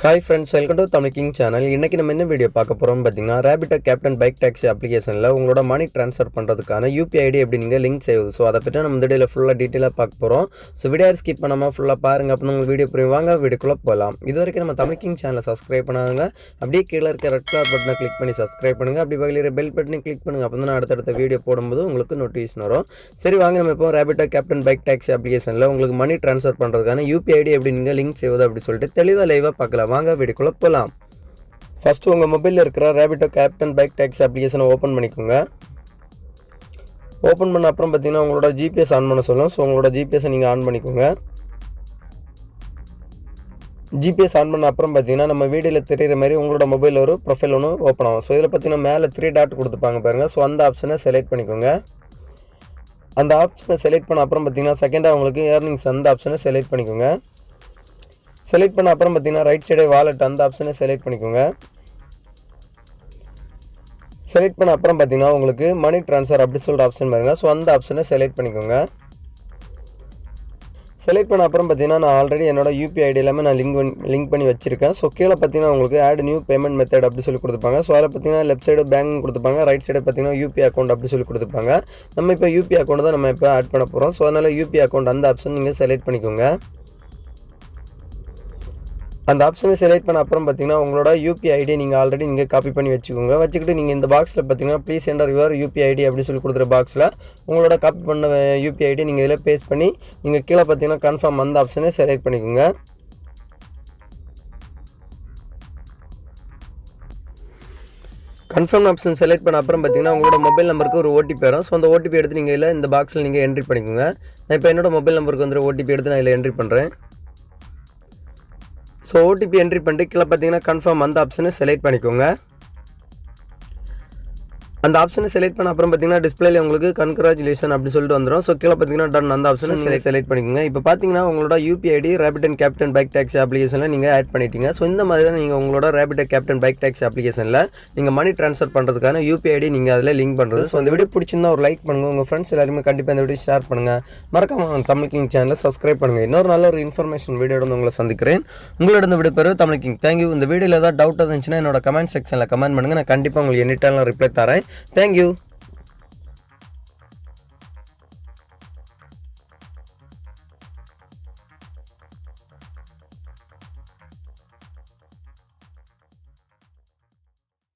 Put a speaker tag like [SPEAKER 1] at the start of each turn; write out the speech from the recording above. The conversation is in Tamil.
[SPEAKER 1] Hi friends, welcome to Tamil king channel. இன்றைக்கி நம்ம என்ன வீடியோ பார்க்க போகிறோம் பார்த்தீங்கன்னா, ரேபிட்டோ கேப்டன் பைக் டாக்ஸி அப்ளிகேஷனில் உங்களோட மணி ட்ரான்ஸ்ஃபர் பண்ணுறதுக்கான யூபிஐ ஐடி எப்படி நீங்கள் லிங்க் செய்வது. ஸோ அதை பற்றி நம்ம இந்த வீடியோவில் ஃபுல்லாக டீட்டெயிலாக பார்க்க போகிறோம். ஸோ வீடியோ ஸ்கிப் பண்ணாமல் ஃபுல்லாக பாருங்கள். அப்போ உங்களுக்கு வீடியோ புரியும். வாங்க வீடியோக்குள்ளே போகலாம். இது வரைக்கும் நம்ம தமிழ் கிங் சேனலை சப்ஸ்கிரைப் பண்ணாங்க. அப்படியே கீழே இருக்க ரெட் கலர் பட்டனை கிளிக் பண்ணி சப்ஸ்கிரைப் பண்ணுங்கள். அப்படி பக்கத்தில் பெல் பட்டனை கிளிக் பண்ணுங்கள். அப்போ தான் அடுத்தடுத்த வீடியோ போடும்போது உங்களுக்கு நோட்டிஃபிகேஷன் வரும். சரி வாங்க, நம்ம இப்போ ரேபிட்டோ கேப்டன் பைக் டாக்ஸி அப்ளிகேஷனில் உங்களுக்கு மணி ட்ரான்ஸ்ஃபர் பண்ணுறதுக்கான யூபிஐ ஐடி எப்படி நீங்கள் லிங்க் செய்வது அப்படி சொல்லிட்டு தெளிவாக லைவாக பார்க்கலாம். வாங்க வீடியோக்குள்ளே போகலாம். ஃபஸ்ட்டு உங்கள் மொபைலில் இருக்கிற ரேபிட்டோ கேப்டன் பைக் டாக்ஸி அப்ளிகேஷனை ஓப்பன் பண்ணிக்கோங்க. ஓப்பன் பண்ண அப்புறம் பார்த்தீங்கன்னா உங்களோட ஜிபிஎஸ் ஆன் பண்ண சொல்லும். ஸோ உங்களோட ஜிபிஎஸை நீங்கள் ஆன் பண்ணிக்கோங்க. ஜிபிஎஸ் ஆன் பண்ண அப்புறம் பார்த்தீங்கன்னா நம்ம வீடியோவில் தெரிகிற மாதிரி உங்களோட மொபைலில் ஒரு ப்ரொஃபைல் ஒன்று ஓப்பன் ஆகும். ஸோ இதில் பார்த்தீங்கன்னா மேலே 3 டாட் கொடுத்துப்பாங்க பாருங்கள். ஸோ அந்த ஆப்ஷனை செலக்ட் பண்ணிக்கோங்க. அந்த ஆப்ஷனை செலக்ட் பண்ண அப்புறம் பார்த்தீங்கன்னா செகண்டாக உங்களுக்கு ஏர்னிங்ஸ் அந்த ஆப்ஷனை செலக்ட் பண்ணிக்கோங்க. செலக்ட் பண்ண அப்புறம் பார்த்தீங்கன்னா ரைட் சைடே வாலெட் அந்த ஆப்ஷனை செலக்ட் பண்ணிக்கோங்க. செலக்ட் பண்ண அப்புறம் பார்த்தீங்கன்னா உங்களுக்கு மணி ட்ரான்ஸ்ஃபர் அப்படி சொல்கிற ஆப்ஷன் பாருங்கள். ஸோ அந்த ஆப்ஷனை செலக்ட் பண்ணிக்கோங்க. செலக்ட் பண்ண அப்புறம் பார்த்தீங்கன்னா நான் ஆல்ரெடி என்னோட யூபிஐ ஐடி எல்லாமே நான் லிங்க் பண்ணி வச்சிருக்கேன். ஸோ கீழே பார்த்தீங்கன்னா உங்களுக்கு ஆட் நியூ பேமெண்ட் மெத்தட் அப்படி சொல்லி கொடுத்துருப்பாங்க. ஸோ அதில் பார்த்தீங்கன்னா லெஃப்ட் சைடு பேங்க் கொடுத்துருப்பாங்க, ரைட் சைடு பார்த்தீங்கன்னா யூபிஐ அக்கௌண்ட் அப்படி சொல்லி கொடுத்துருப்பாங்க. நம்ம இப்போ யூபிஐ அக்கௌண்ட் தான் நம்ம இப்போ ஆட் பண்ண போகிறோம். ஸோ அதனால் யூபிஐ அக்கௌண்ட் அந்த ஆப்ஷன் நீங்கள் செலக்ட் பண்ணிக்கோங்க. அந்த ஆப்ஷனை செலக்ட் பண்ண அப்புறம் பார்த்தீங்கன்னா உங்களோட யூபிஐ ஐடி நீங்கள் ஆல்ரெடி நீங்கள் காப்பி பண்ணி வச்சுக்கோங்க. வச்சுக்கிட்டு நீங்கள் இந்த பாக்ஸில் பார்த்தீங்கன்னா please enter your UPI ID அப்படி சொல்லி கொடுக்குற பாக்ஸில் உங்களோட காப்பி பண்ண யூபிஐ ஐடி நீங்கள் இதில் பேஸ்ட் பண்ணி நீங்கள் கீழே பார்த்தீங்கன்னா கன்ஃபார்ம் அந்த ஆப்ஷனை செலக்ட் பண்ணிக்கோங்க. கன்ஃபார்ம் ஆப்ஷன் செலக்ட் பண்ண அப்புறம் பார்த்தீங்கன்னா உங்களோட மொபைல் நம்பருக்கு ஒரு ஓடிபி வரும். ஸோ அந்த ஓடிபி எடுத்து நீங்கள் இதில் இந்த பாக்ஸில் நீங்கள் என்ட்ரி பண்ணிக்கோங்க. நான் இப்போ என்னோட மொபைல் நம்பருக்கு வந்து ஓடிபி எடுத்து நான் இதில் என்ட்ரி பண்ணுறேன். ஸோ ஓடிபி என்ட்ரி பண்ணிட்டு கீழே பார்த்தீங்கன்னா கன்ஃபார்ம் அந்த ஆப்ஷனை செலக்ட் பண்ணிக்கோங்க. அந்த ஆப்ஷனை செலக்ட் பண்ண அப்புறம் பார்த்தீங்கன்னா டிஸ்பிளேல உங்களுக்கு கன்க்ராச்சுலேஷன் அப்படி சொல்லிட்டு வந்துடும். ஸோ கீழே பார்த்தீங்கன்னா டன் அந்த ஆப்ஷனை நீங்கள் செலக்ட் பண்ணிக்கோங்க. இப்போ பார்த்தீங்கன்னா உங்களோட UPI ID Rapido captain bike taxi அப்ளிகேஷனில் நீங்கள் ஆட் பண்ணிட்டீங்க. ஸோ இந்த மாதிரி தான் நீங்கள் உங்களோட ரேபிட்டோ கேப்டன் பைக் டாக்ஸி அப்ளிகேஷனில் நீங்கள் மணி ட்ரான்ஸ்ஃபர் பண்ணுறதுக்கான யூபிஐ ஐடி நீங்கள் அதில் லிங்க் பண்ணுறது. ஸோ இந்த வீடியோ பிடிச்சிருந்தா ஒரு லைக் பண்ணுங்கள். உங்கள் ஃப்ரெண்ட்ஸ் எல்லாருமே கண்டிப்பாக இந்த வீடியோ ஷேர் பண்ணுங்கள். மறக்காம தமிழ் கிங் சேனலை சப்ஸ்கிரைப் பண்ணுங்கள். இன்னொரு நல்ல ஒரு இன்ஃபர்மேஷன் வீடியோட உங்களை சந்திக்கிறேன். உங்களோட இந்த வீடியோ பேர் தமிழ் கிங். தேங்க்யூ. இந்த வீடியோவில் ஏதாவது டவுட் இருந்துச்சுன்னா என்னோட கமெண்ட் செக்ஷனில் கமெண்ட் பண்ணுங்கள். நான் கண்டிப்பாக உங்களுக்கு எனி டைம் ரிப்ளை தரேன். தேங்க்யூ.